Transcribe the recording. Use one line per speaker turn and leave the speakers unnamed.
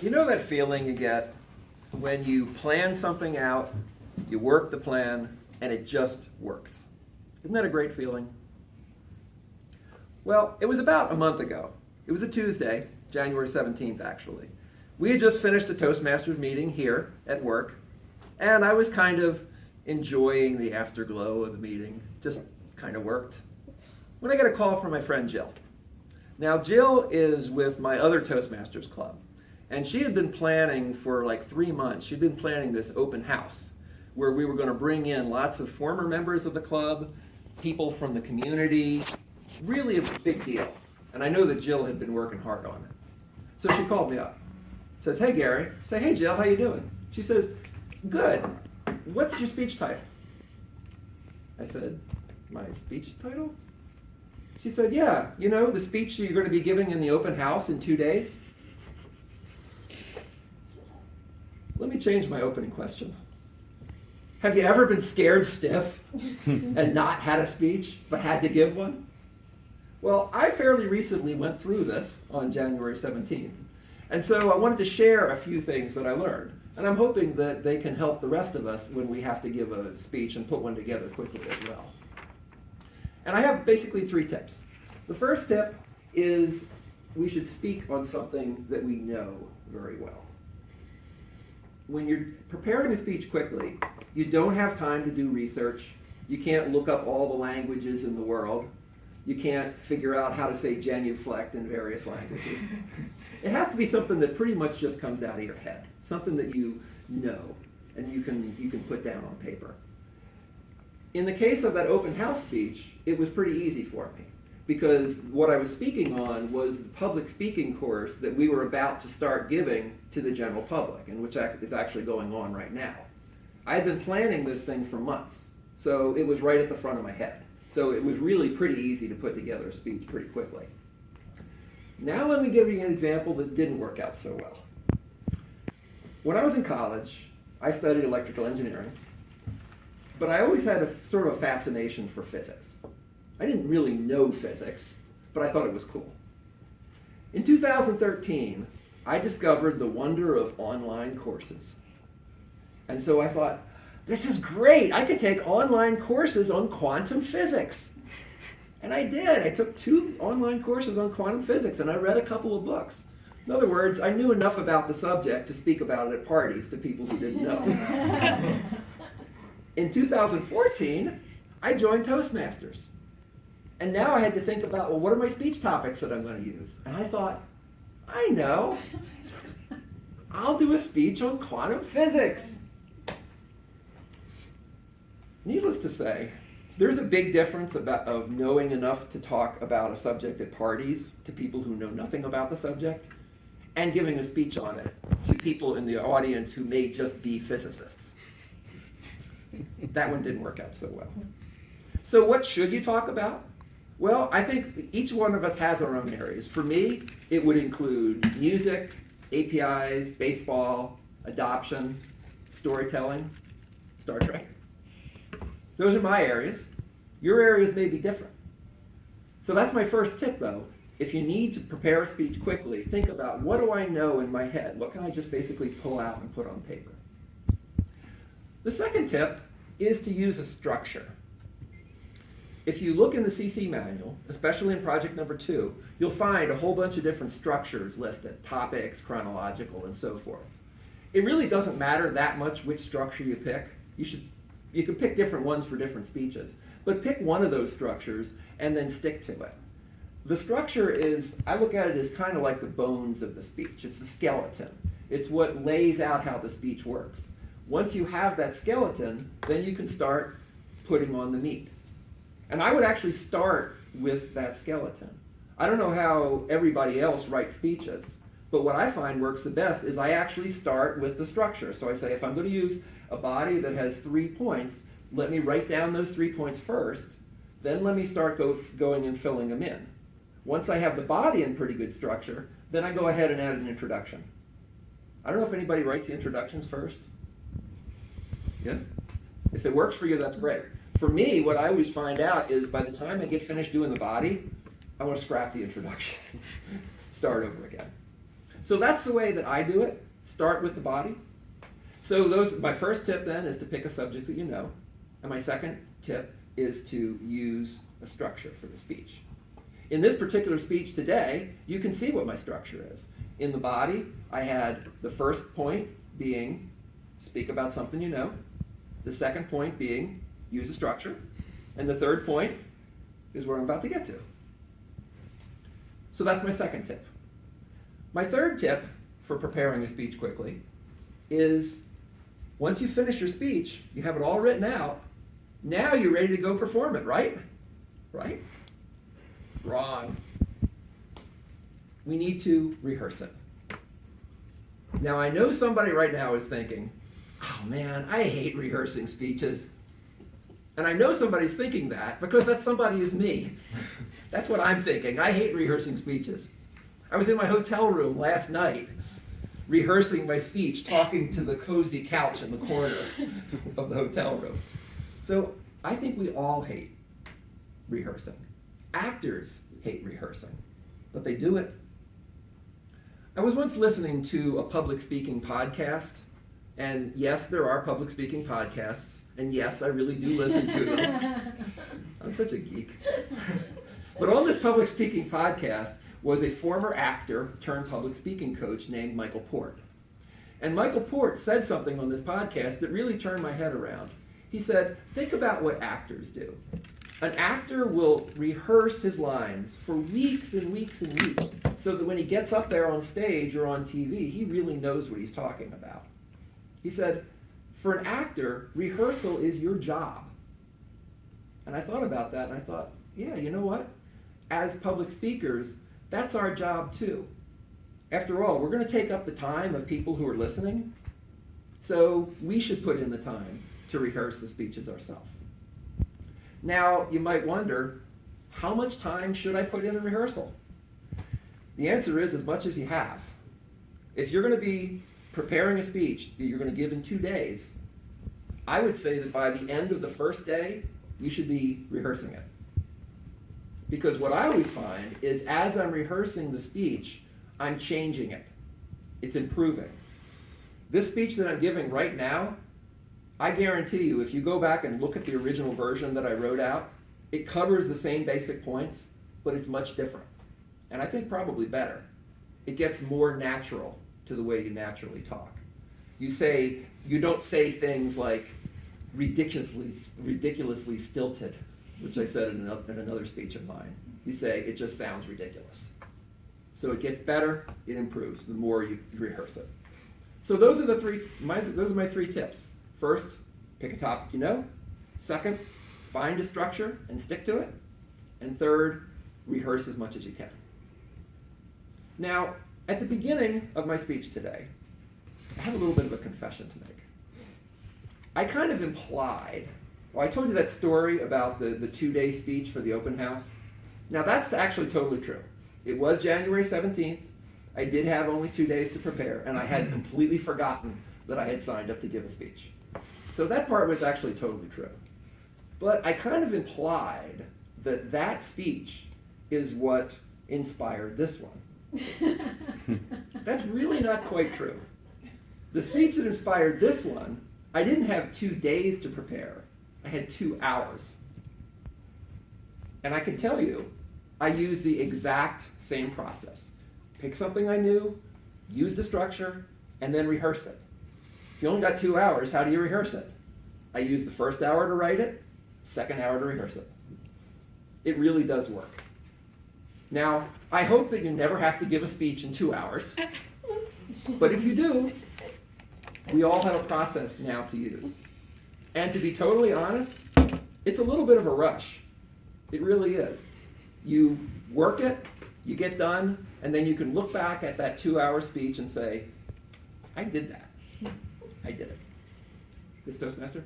You know that feeling you get when you plan something out, you work the plan, and it just works? Isn't that a great feeling? Well, it was about a month ago. It was a Tuesday, January 17th actually. We had just finished a Toastmasters meeting here at work, and I was kind of enjoying the afterglow of the meeting. Just kind of worked. When I got a call from my friend Jill. Now Jill is with my other Toastmasters club, and she had been planning for like 3 months. She'd been planning this open house where we were going to bring in lots of former members of the club, people from the community, really a big deal. And I know that Jill had been working hard on it. So she called me up. Says, "Hey Gary." I say, "Hey Jill, how you doing?" She says, "Good. What's your speech title?" I said, "My speech title?" She said, "Yeah, you know, the speech you're going to be giving in the open house in 2 days." Let me change my opening question. Have you ever been scared stiff and not had a speech, but had to give one? Well, I fairly recently went through this on January 17th. And so I wanted to share a few things that I learned. And I'm hoping that they can help the rest of us when we have to give a speech and put one together quickly as well. And I have basically 3 tips. The first tip is we should speak on something that we know very well. When you're preparing a speech quickly, you don't have time to do research. You can't look up all the languages in the world. You can't figure out how to say genuflect in various languages. It has to be something that pretty much just comes out of your head, something that you know and you can put down on paper. In the case of that open house speech, it was pretty easy for me because what I was speaking on was the public speaking course that we were about to start giving to the general public, and which is actually going on right now. I had been planning this thing for months, so it was right at the front of my head. So it was really pretty easy to put together a speech pretty quickly. Now let me give you an example that didn't work out so well. When I was in college, I studied electrical engineering, but I always had a sort of a fascination for physics. I didn't really know physics, but I thought it was cool. In 2013, I discovered the wonder of online courses. And so I thought, this is great. I could take online courses on quantum physics. And I did. I took 2 online courses on quantum physics, and I read a couple of books. In other words, I knew enough about the subject to speak about it at parties to people who didn't know. In 2014, I joined Toastmasters. And now I had to think about, well, what are my speech topics that I'm going to use? And I thought, I know. I'll do a speech on quantum physics. Needless to say, there's a big difference of knowing enough to talk about a subject at parties to people who know nothing about the subject, and giving a speech on it to people in the audience who may just be physicists. That one didn't work out so well. So what should you talk about? Well, I think each one of us has our own areas. For me, it would include music, APIs, baseball, adoption, storytelling, Star Trek. Those are my areas. Your areas may be different. So that's my first tip, though. If you need to prepare a speech quickly, think about, what do I know in my head? What can I just basically pull out and put on paper? The second tip is to use a structure. If you look in the CC manual, especially in project number 2, you'll find a whole bunch of different structures listed, topics, chronological, and so forth. It really doesn't matter that much which structure you pick. You can pick different ones for different speeches, but pick one of those structures and then stick to it. The structure is, I look at it as kind of like the bones of the speech. It's the skeleton. It's what lays out how the speech works. Once you have that skeleton, then you can start putting on the meat. And I would actually start with that skeleton. I don't know how everybody else writes speeches, but what I find works the best is I actually start with the structure. So I say, if I'm going to use a body that has 3 points, let me write down those 3 points first, then let me start going and filling them in. Once I have the body in pretty good structure, then I go ahead and add an introduction. I don't know if anybody writes the introductions first. Yeah? If it works for you, that's great. For me, what I always find out is by the time I get finished doing the body, I want to scrap the introduction, start over again. So So that's the way that I do it. Start with the body. So my first tip then is to pick a subject that you know. And my second tip is to use a structure for the speech. In this particular speech today, you can see what my structure is. In the body, I had the first point being speak about something you know. The second point being use a structure. And the third point is where I'm about to get to. So that's my second tip. My third tip for preparing a speech quickly is once you finish your speech, you have it all written out, now you're ready to go perform it, right? Right? Wrong. We need to rehearse it. Now I know somebody right now is thinking, oh man, I hate rehearsing speeches. And I know somebody's thinking that because that somebody is me. That's what I'm thinking. I hate rehearsing speeches. I was in my hotel room last night rehearsing my speech, talking to the cozy couch in the corner of the hotel room. So I think we all hate rehearsing. Actors hate rehearsing, but they do it. I was once listening to a public speaking podcast, and yes, there are public speaking podcasts, and yes, I really do listen to them. I'm such a geek. But on this public speaking podcast was a former actor turned public speaking coach named Michael Port. And Michael Port said something on this podcast that really turned my head around. He said, think about what actors do. An actor will rehearse his lines for weeks and weeks and weeks so that when he gets up there on stage or on TV, he really knows what he's talking about. He said, for an actor, rehearsal is your job. And I thought about that and I thought, yeah, you know what? As public speakers, that's our job too. After all, we're going to take up the time of people who are listening, so we should put in the time to rehearse the speeches ourselves. Now, you might wonder, how much time should I put in a rehearsal? The answer is as much as you have. If you're going to be preparing a speech that you're going to give in 2 days, I would say that by the end of the first day, you should be rehearsing it. Because what I always find is as I'm rehearsing the speech, I'm changing it. It's improving. This speech that I'm giving right now, I guarantee you, if you go back and look at the original version that I wrote out, it covers the same basic points, but it's much different. And I think probably better. It gets more natural to the way you naturally talk. You don't say things like ridiculously stilted, which I said in another speech of mine. You say, it just sounds ridiculous. So it gets better, it improves, the more you rehearse it. So those are my three tips. First, pick a topic you know. Second, find a structure and stick to it. And third, rehearse as much as you can. Now, at the beginning of my speech today, I have a little bit of a confession to make. I kind of implied, I told you that story about the 2-day speech for the open house. Now that's actually totally true. It was January 17th. I did have only 2 days to prepare, and I had completely forgotten that I had signed up to give a speech. So that part was actually totally true. But I kind of implied that that speech is what inspired this one. That's really not quite true. The speech that inspired this one, I didn't have 2 days to prepare. I had 2 hours. And I can tell you, I used the exact same process. Pick something I knew, use the structure, and then rehearse it. If you only got 2 hours, how do you rehearse it? I used the first hour to write it, second hour to rehearse it. It really does work. Now, I hope that you never have to give a speech in 2 hours. But if you do, we all have a process now to use. And to be totally honest, it's a little bit of a rush. It really is. You work it, you get done, and then you can look back at that 2-hour speech and say, I did that. I did it. This Toastmaster?